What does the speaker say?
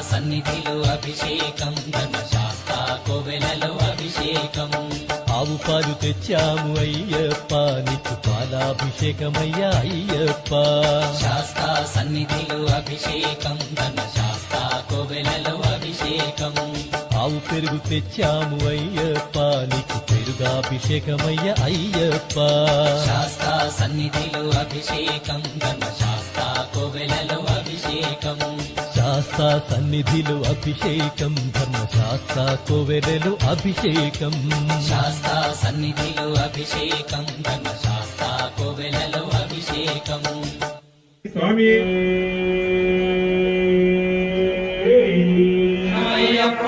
సన్నిధిలో అభిషేకం ధర్మశాస్త్ర కోవెలలో అభిషేకం ఆవు పాలు తెచ్చాము అయ్యప్ప నీకు పాలాభిషేకమయ్యా అయ్యప్ప శాస్త్ర సన్నిధిలో అభిషేకం ధర్మశాస్త్ర కోవెలలో అభిషేకం ఆవు పెరుగు తెచ్చాము అయ్యప్ప నీకు పెరుగాభిషేకమయ్యా అయ్యప్ప శాస్త్ర సన్నిధిలో అభిషేకం ధర్మశాస్త్ర కోవెలలో అభిషేకం శాస్త్ర సన్నిధిలో అభిషేకం ధర్మశాస్త్ర కోవెలలో అభిషేకం శాస్త్ర సన్నిధిలో అభిషేకం ధర్మశాస్త్ర కోవెలలో అభిషేకం స్వామి అయ్యప్ప